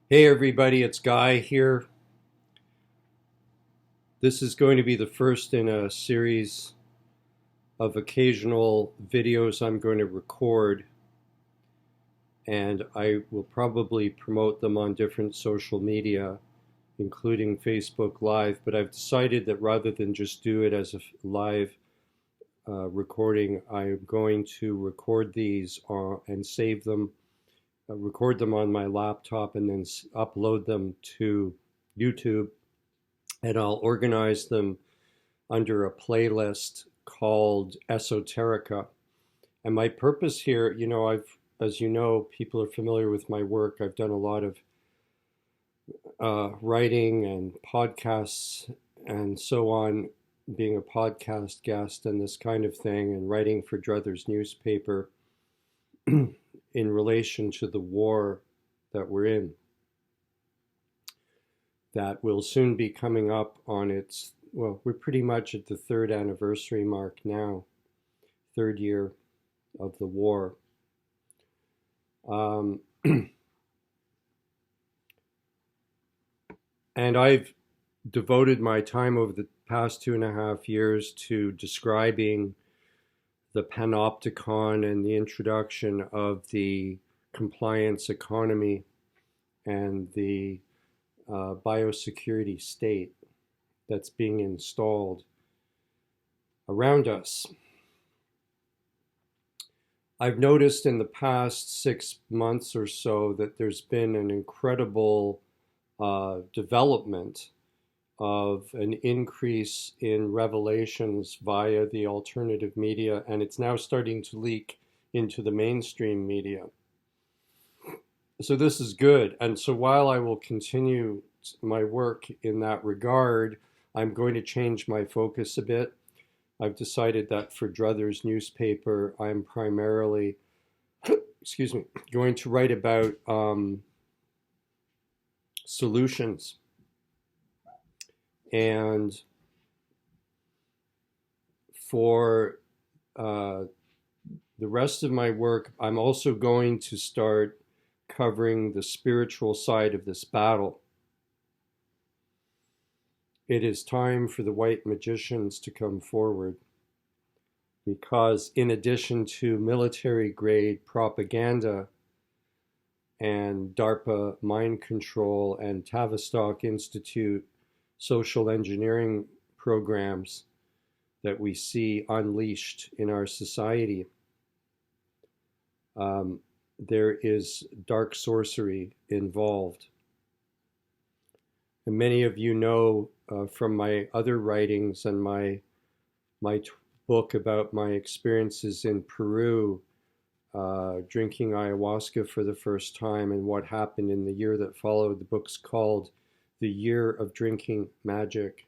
Hey everybody, it's Guy here. This is going to be the first in a series of occasional videos I'm going to record, and I will probably promote them on different social media, including Facebook Live, but I've decided that rather than just do it as a live recording, I'm going to record these and save them, record them on my laptop, and then upload them to YouTube, and I'll organize them under a playlist called Esoterica. And my purpose here, as you know, people are familiar with my work. I've done a lot of writing and podcasts and so on, being a podcast guest and this kind of thing, and writing for Druthers newspaper in relation to the war that we're in, that will soon be coming up on its, well, we're pretty much at the third anniversary mark now, third year of the war. And I've devoted my time over the past 2.5 years to describing the panopticon and the introduction of the compliance economy and the biosecurity state that's being installed around us. I've noticed in the past 6 months or so that there's been an incredible development of an increase in revelations via the alternative media, and it's now starting to leak into the mainstream media. So this is good. And so while I will continue my work in that regard, I'm going to change my focus a bit. I've decided that for Druthers newspaper, I'm primarily, going to write about solutions. And for the rest of my work, I'm also going to start covering the spiritual side of this battle. It is time for the white magicians to come forward, because in addition to military grade propaganda and DARPA mind control and Tavistock Institute social engineering programs that we see unleashed in our society, there is dark sorcery involved. And many of you know from my other writings and my book about my experiences in Peru, drinking ayahuasca for the first time and what happened in the year that followed. The book's called The Year of Drinking Magic,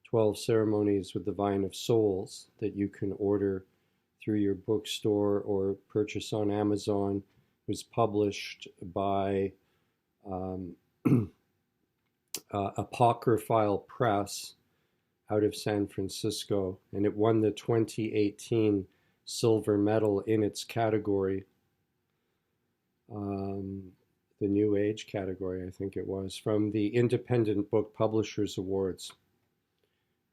12 Ceremonies with the Vine of Souls, that you can order through your bookstore or purchase on Amazon. It was published by Apocryphal Press out of San Francisco, and it won the 2018 silver medal in its category, the New Age category, I think it was, from the Independent Book Publishers Awards.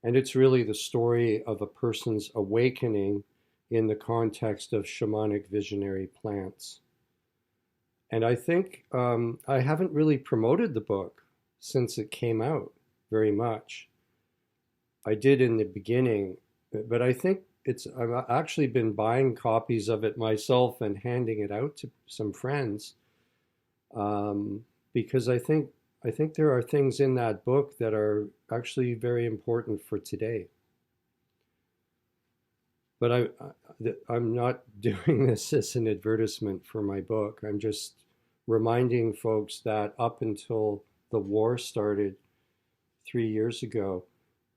And it's really the story of a person's awakening in the context of shamanic visionary plants. And I think I haven't really promoted the book since it came out very much. I did in the beginning, but I think I've actually been buying copies of it myself and handing it out to some friends, because I think there are things in that book that are actually very important for today. But I'm not doing this as an advertisement for my book. I'm just reminding folks that up until the war started 3 years ago,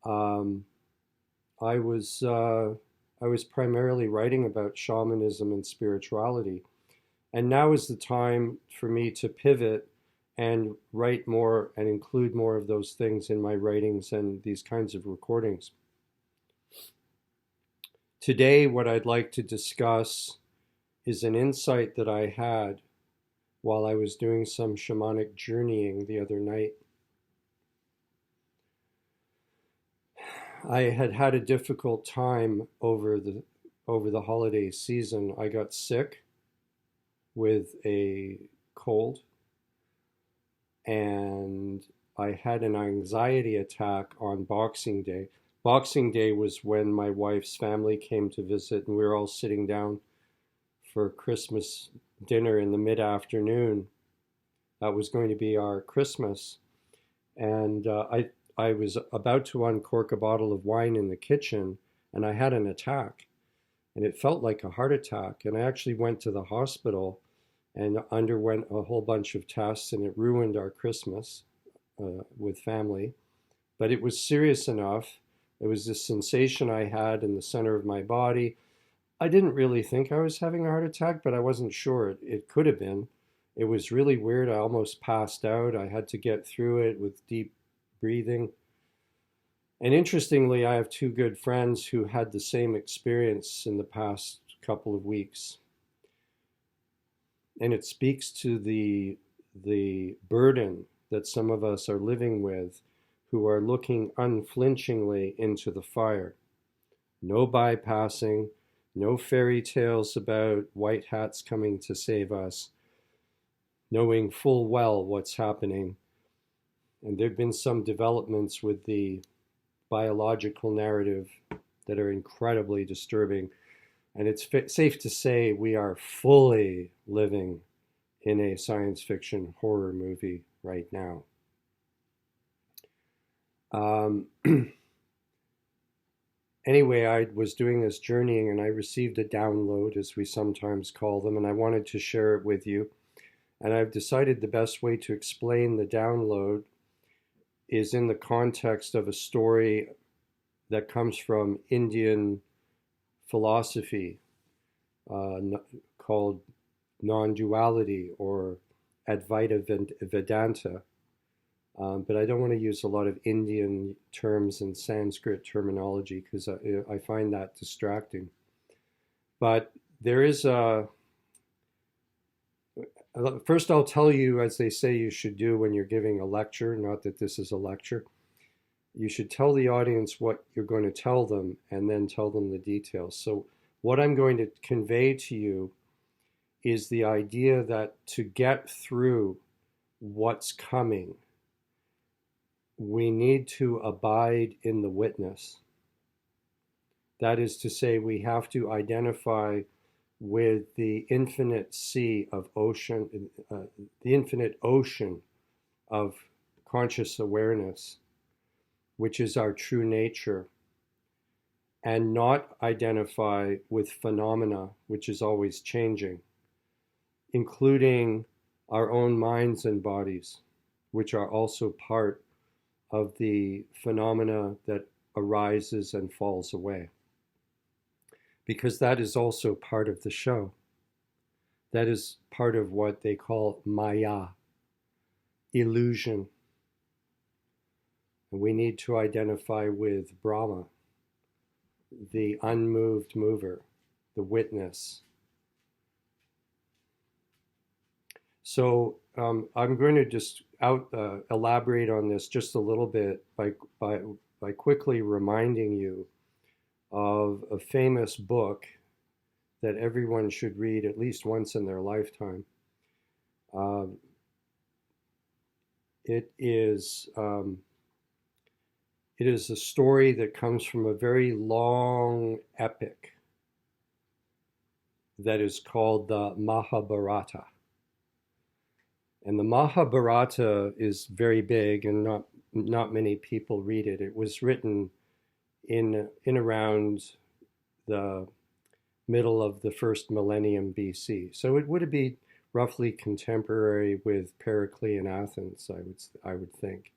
I was primarily writing about shamanism and spirituality. And now is the time for me to pivot and write more and include more of those things in my writings and these kinds of recordings. Today, what I'd like to discuss is an insight that I had while I was doing some shamanic journeying the other night. I had had a difficult time over the holiday season. I got sick with a cold, and I had an anxiety attack on Boxing Day. Boxing Day was when my wife's family came to visit, and we were all sitting down for Christmas dinner in the mid-afternoon. That was going to be our Christmas. And I was about to uncork a bottle of wine in the kitchen, and I had an attack. And it felt like a heart attack. And I actually went to the hospital and underwent a whole bunch of tests, and it ruined our Christmas with family. But it was serious enough. It was this sensation I had in the center of my body. I didn't really think I was having a heart attack, but I wasn't sure. It could have been. It was really weird. I almost passed out. I had to get through it with deep breathing. And interestingly, I have two good friends who had the same experience in the past couple of weeks. And it speaks to the burden that some of us are living with, who are looking unflinchingly into the fire. No bypassing, no fairy tales about white hats coming to save us, knowing full well what's happening. And there have been some developments with the biological narrative that are incredibly disturbing. And it's safe to say we are fully living in a science fiction horror movie right now. Anyway, I was doing this journeying and I received a download, as we sometimes call them, and I wanted to share it with you. And I've decided the best way to explain the download is in the context of a story that comes from Indian philosophy called nonduality or Advaita Vedanta. But I don't want to use a lot of Indian terms and Sanskrit terminology because I find that distracting. But there is first I'll tell you, as they say you should do when you're giving a lecture, not that this is a lecture, you should tell the audience what you're going to tell them and then tell them the details. So what I'm going to convey to you is the idea that to get through what's coming, we need to abide in the witness. That is to say, we have to identify with the infinite sea of ocean, the infinite ocean of conscious awareness, which is our true nature, and not identify with phenomena, which is always changing, including our own minds and bodies, which are also part of the phenomena that arises and falls away. Because that is also part of the show. That is part of what they call Maya, illusion. And we need to identify with Brahma, the unmoved mover, the witness. So I'm going to just elaborate on this just a little bit by quickly reminding you of a famous book that everyone should read at least once in their lifetime. It is a story that comes from a very long epic that is called the Mahabharata. And the Mahabharata is very big and not many people read it. It was written in around the middle of the first millennium BC. So it would be roughly contemporary with Periclean Athens, I would think.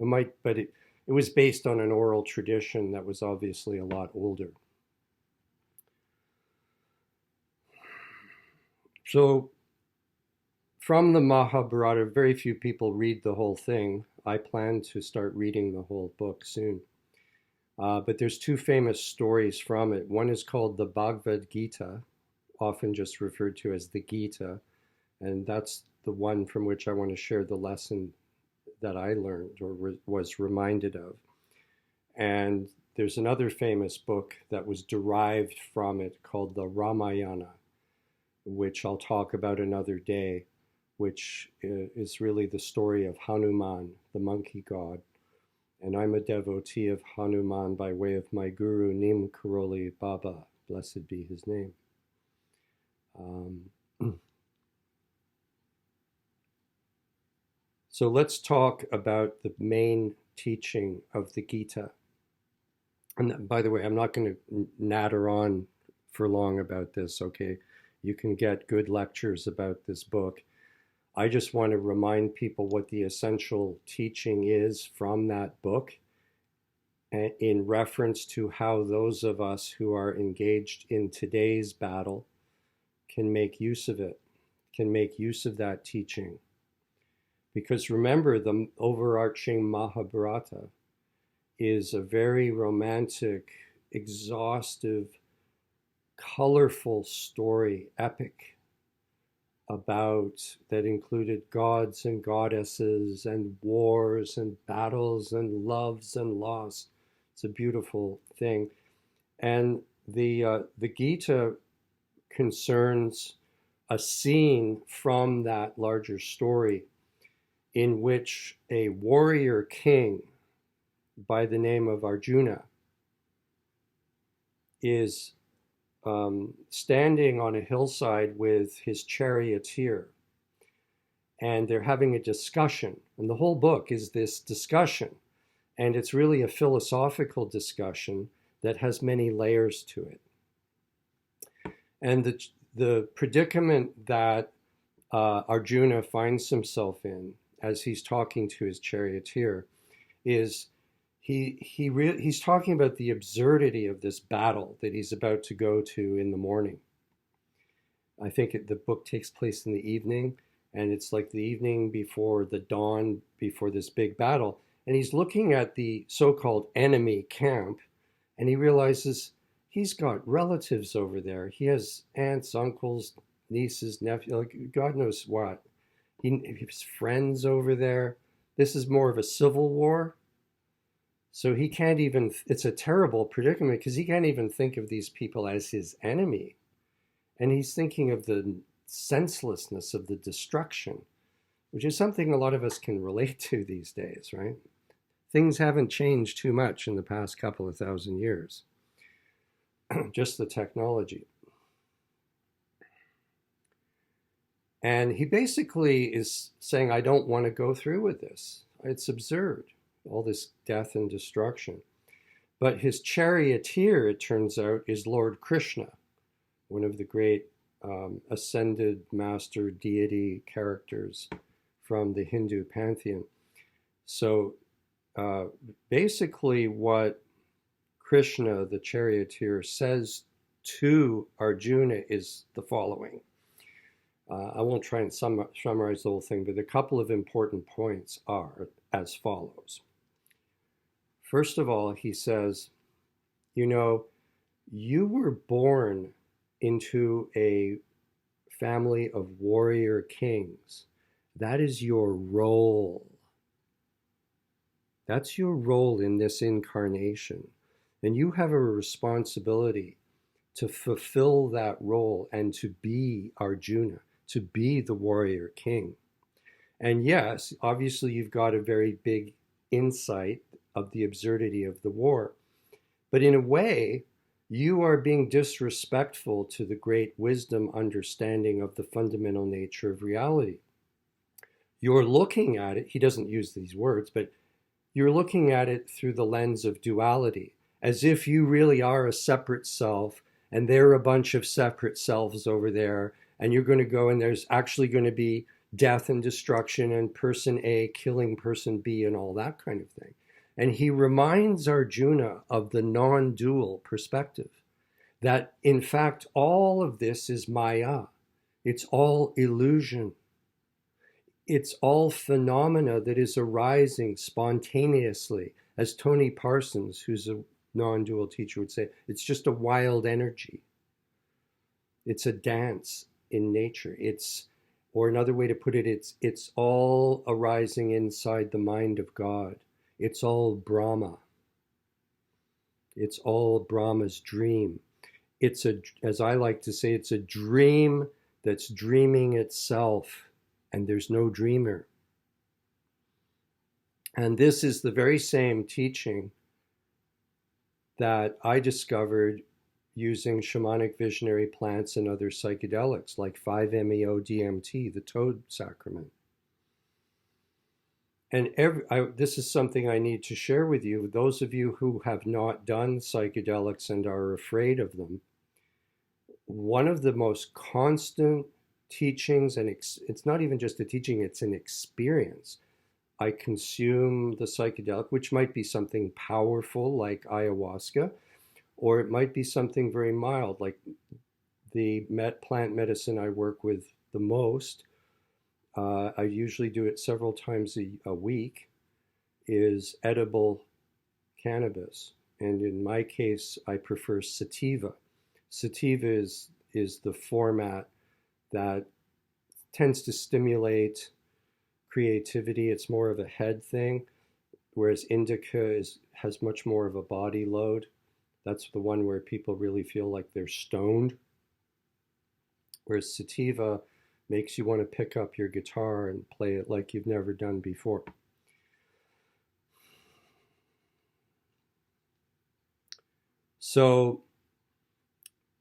But it was based on an oral tradition that was obviously a lot older. So from the Mahabharata, very few people read the whole thing. I plan to start reading the whole book soon. But there's two famous stories from it. One is called the Bhagavad Gita, often just referred to as the Gita, and that's the one from which I want to share the lesson that I learned or was reminded of. And there's another famous book that was derived from it called the Ramayana, which I'll talk about another day, which is really the story of Hanuman, the monkey god. And I'm a devotee of Hanuman by way of my guru, Nim Karoli Baba, blessed be his name. So let's talk about the main teaching of the Gita. And by the way, I'm not going to natter on for long about this, okay? You can get good lectures about this book. I just want to remind people what the essential teaching is from that book in reference to how those of us who are engaged in today's battle can make use of it, can make use of that teaching. Because remember, the overarching Mahabharata is a very romantic, exhaustive, colorful story, epic, about that included gods and goddesses and wars and battles and loves and loss. It's a beautiful thing. And the Gita concerns a scene from that larger story in which a warrior king by the name of Arjuna is standing on a hillside with his charioteer, and they're having a discussion. And the whole book is this discussion, and it's really a philosophical discussion that has many layers to it. And the predicament that Arjuna finds himself in as he's talking to his charioteer is he's talking about the absurdity of this battle that he's about to go to in the morning. I think the book takes place in the evening, and it's like the evening before the dawn, before this big battle. And he's looking at the so-called enemy camp, and he realizes he's got relatives over there. He has aunts, uncles, nieces, nephews, like God knows what. He has friends over there. This is more of a civil war. So he can't even, it's a terrible predicament because he can't even think of these people as his enemy. And he's thinking of the senselessness of the destruction, which is something a lot of us can relate to these days, right? Things haven't changed too much in the past couple of thousand years. Just the technology. And he basically is saying, I don't want to go through with this. It's absurd, all this death and destruction. But his charioteer, it turns out, is Lord Krishna, one of the great ascended master deity characters from the Hindu pantheon. So basically what Krishna, the charioteer, says to Arjuna is the following. I won't try and summarize the whole thing, but a couple of important points are as follows. First of all, he says, you know, you were born into a family of warrior kings. That is your role. That's your role in this incarnation. And you have a responsibility to fulfill that role and to be Arjuna, to be the warrior king. And yes, obviously you've got a very big insight of the absurdity of the war. But in a way, you are being disrespectful to the great wisdom understanding of the fundamental nature of reality. You're looking at it, he doesn't use these words, but you're looking at it through the lens of duality, as if you really are a separate self, and there are a bunch of separate selves over there, and you're going to go and there's actually going to be death and destruction and person A killing person B and all that kind of thing. And he reminds Arjuna of the non-dual perspective, that in fact all of this is Maya. It's all illusion. It's all phenomena that is arising spontaneously. As Tony Parsons, who's a non-dual teacher, would say, it's just a wild energy. It's a dance in nature. It's Or another way to put it, it's all arising inside the mind of God. It's all Brahma. It's all Brahma's dream. It's as I like to say, it's a dream that's dreaming itself, and there's no dreamer. And this is the very same teaching that I discovered using shamanic visionary plants and other psychedelics like 5-MeO-DMT, the toad sacrament. And this is something I need to share with you. Those of you who have not done psychedelics and are afraid of them, one of the most constant teachings, and it's not even just a teaching, it's an experience. I consume the psychedelic, which might be something powerful like ayahuasca, or it might be something very mild like the plant medicine I work with the most. I usually do it several times a week, is edible cannabis. And in my case, I prefer sativa. Sativa is the format that tends to stimulate creativity. It's more of a head thing, whereas indica has much more of a body load. That's the one where people really feel like they're stoned. Whereas sativa makes you want to pick up your guitar and play it like you've never done before. So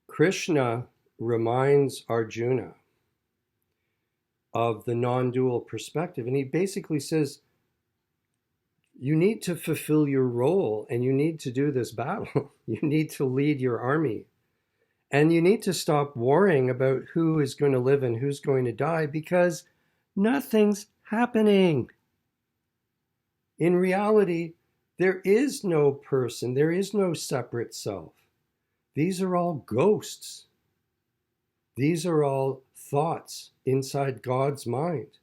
Krishna reminds Arjuna of the non-dual perspective, and he basically says, you need to fulfill your role, and you need to do this battle. You need to lead your army. And you need to stop worrying about who is going to live and who's going to die, because nothing's happening. In reality, there is no person, there is no separate self. These are all ghosts. These are all thoughts inside God's mind.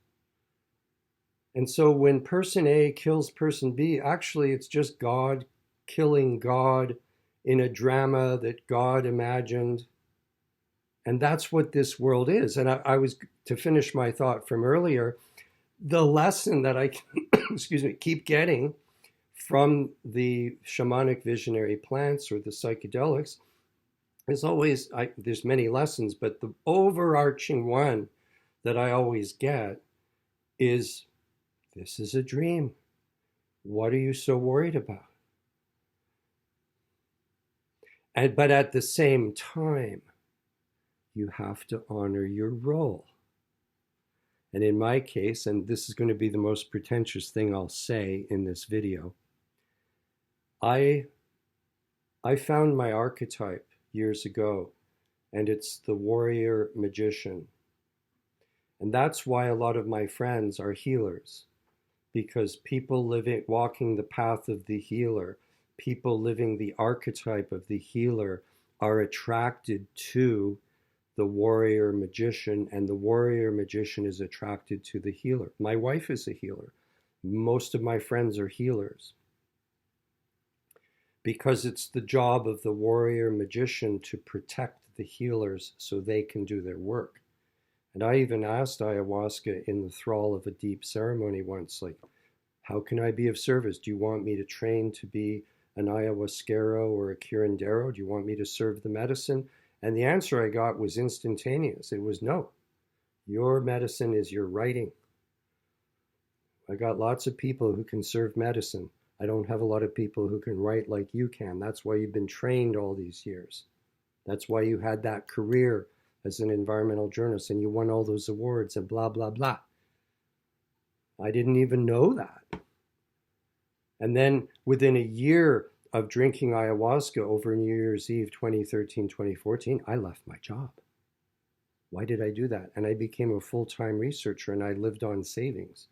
And so when person A kills person B, actually it's just God killing God in a drama that God imagined. And that's what this world is. And I was, to finish my thought from earlier, the lesson that I keep getting from the shamanic visionary plants or the psychedelics is always, there's many lessons, but the overarching one that I always get is, this is a dream. What are you so worried about? But at the same time, you have to honor your role. And in my case, and this is going to be the most pretentious thing I'll say in this video, I found my archetype years ago, and it's the warrior magician. And that's why a lot of my friends are healers, because people walking the path of the healer, people living the archetype of the healer, are attracted to the warrior magician, and the warrior magician is attracted to the healer. My wife is a healer. Most of my friends are healers, because it's the job of the warrior magician to protect the healers so they can do their work. And I even asked ayahuasca in the thrall of a deep ceremony once, like, how can I be of service? Do you want me to train to be an ayahuasquero or a curandero? Do you want me to serve the medicine? And the answer I got was instantaneous. It was no. Your medicine is your writing. I got lots of people who can serve medicine. I don't have a lot of people who can write like you can. That's why you've been trained all these years. That's why you had that career as an environmental journalist and you won all those awards and blah, blah, blah. I didn't even know that. And then within a year of drinking ayahuasca over New Year's Eve 2013, 2014, I left my job. Why did I do that? And I became a full-time researcher and I lived on savings.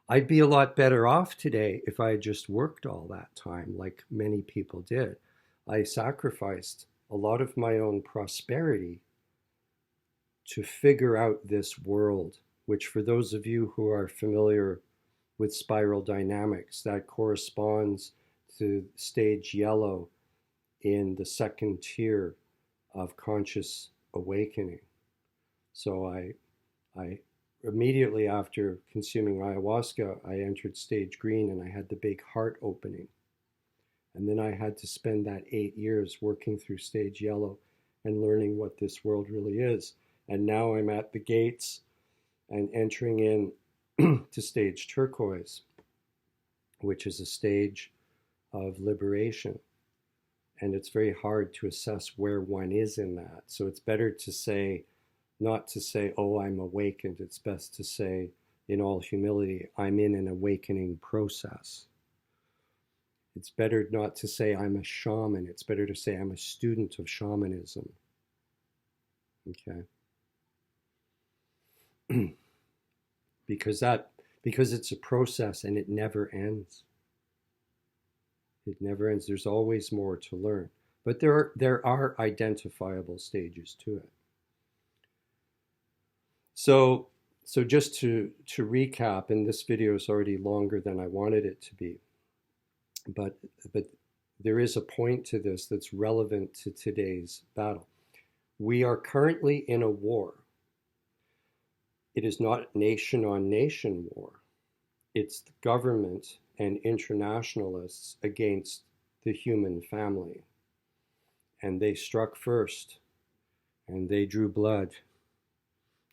I'd be a lot better off today if I had just worked all that time like many people did. I sacrificed a lot of my own prosperity to figure out this world, which for those of you who are familiar with spiral dynamics, that corresponds to stage yellow in the second tier of conscious awakening. So I immediately after consuming ayahuasca, I entered stage green and I had the big heart opening. And then I had to spend that 8 years working through stage yellow and learning what this world really is. And now I'm at the gates and entering in to stage turquoise, which is a stage of liberation. And it's very hard to assess where one is in that. So it's better to say, not to say, oh, I'm awakened. It's best to say, in all humility, I'm in an awakening process. It's better not to say I'm a shaman. It's better to say I'm a student of shamanism. Okay? Because it's a process and it never ends. It never ends. There's always more to learn. But there are identifiable stages to it. So just to recap, and this video is already longer than I wanted it to be, but there is a point to this that's relevant to today's battle. We are currently in a war. It is not nation on nation war. It's the government and internationalists against the human family. And they struck first, and they drew blood,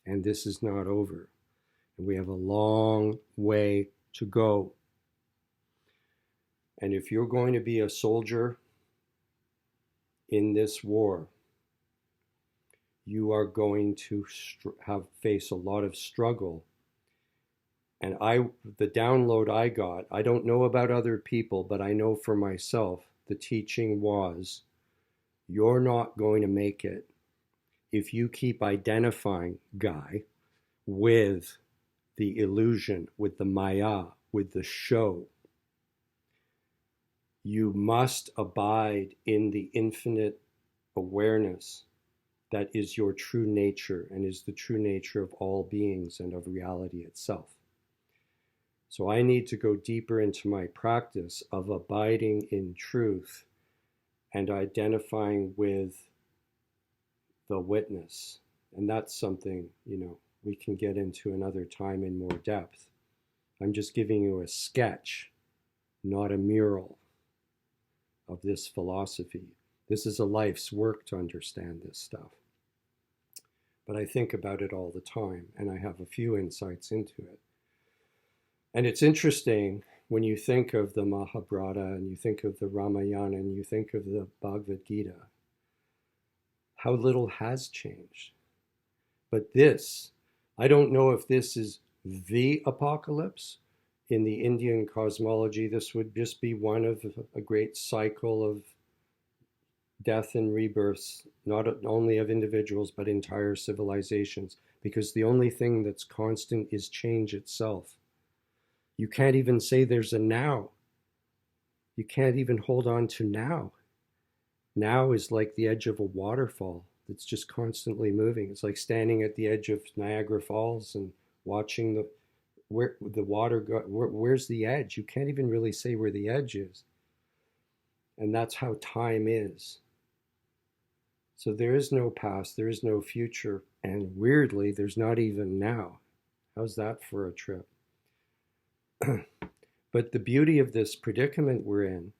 and this is not over. And we have a long way to go. And if you're going to be a soldier in this war, you are going to face a lot of struggle. And the download I got, I don't know about other people, but I know for myself, the teaching was, you're not going to make it if you keep identifying, Guy, with the illusion, with the maya, with the show. You must abide in the infinite awareness that is your true nature and is the true nature of all beings and of reality itself. So I need to go deeper into my practice of abiding in truth and identifying with the witness. And that's something, we can get into another time in more depth. I'm just giving you a sketch, not a mural of this philosophy. This is a life's work to understand this stuff. But I think about it all the time, and I have a few insights into it. And it's interesting when you think of the Mahabharata and you think of the Ramayana and you think of the Bhagavad Gita, how little has changed. But this, I don't know if this is the apocalypse. In the Indian cosmology, this would just be one of a great cycle of death and rebirths, not only of individuals, but entire civilizations, because the only thing that's constant is change itself. You can't even say there's a now. You can't even hold on to now. Now is like the edge of a waterfall that's just constantly moving. It's like standing at the edge of Niagara Falls and watching where the water where's the edge? You can't even really say where the edge is. And that's how time is. So there is no past, there is no future, and weirdly, there's not even now. How's that for a trip? But the beauty of this predicament we're in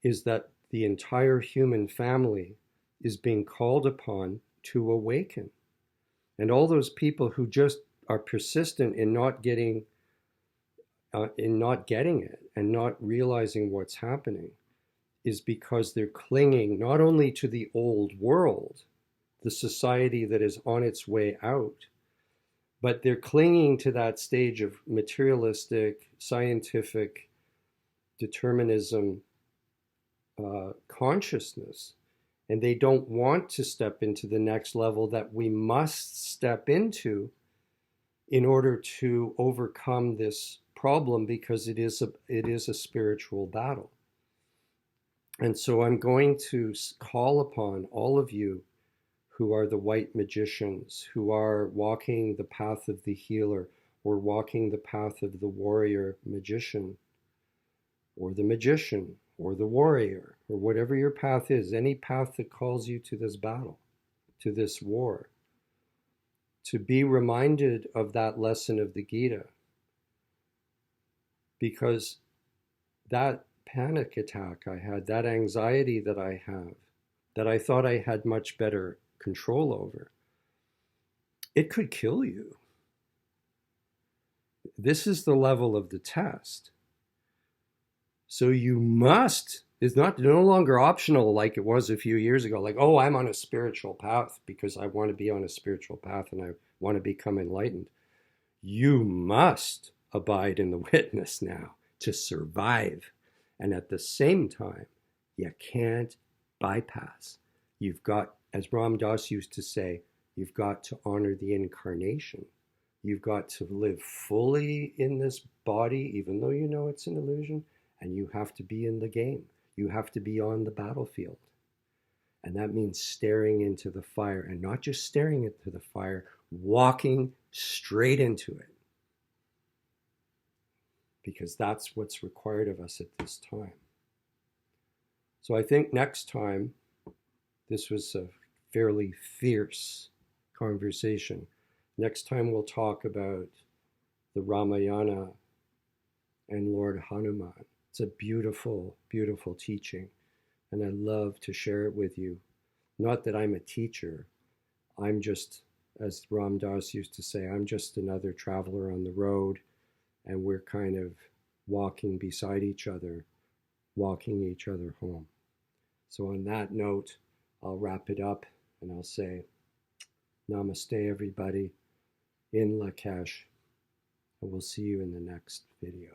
is that the entire human family is being called upon to awaken. And all those people who just are persistent in not getting it and not realizing what's happening is because they're clinging not only to the old world, the society that is on its way out, but they're clinging to that stage of materialistic, scientific determinism consciousness. And they don't want to step into the next level that we must step into in order to overcome this problem, because it is a spiritual battle. And so I'm going to call upon all of you who are the white magicians, who are walking the path of the healer, or walking the path of the warrior magician, or the magician, or the warrior, or whatever your path is, any path that calls you to this battle, to this war, to be reminded of that lesson of the Gita. Because that panic attack I had, that anxiety that I have, that I thought I had much better control over, it could kill you. This is the level of the test. So you must, it's no longer optional like it was a few years ago. Like, oh, I'm on a spiritual path because I want to be on a spiritual path and I want to become enlightened. You must abide in the witness now to survive. And at the same time, you can't bypass. You've got, as Ram Dass used to say, you've got to honor the incarnation. You've got to live fully in this body, even though you know it's an illusion, and you have to be in the game. You have to be on the battlefield. And that means staring into the fire, and not just staring into the fire, walking straight into it. Because that's what's required of us at this time. So I think next time, this was a fairly fierce conversation. Next time we'll talk about the Ramayana and Lord Hanuman. It's a beautiful, beautiful teaching, and I love to share it with you. Not that I'm a teacher. I'm just, as Ram Dass used to say, I'm just another traveler on the road, and we're kind of walking beside each other, walking each other home. So on that note, I'll wrap it up, and I'll say, Namaste, everybody, in Lakesh, and we'll see you in the next video.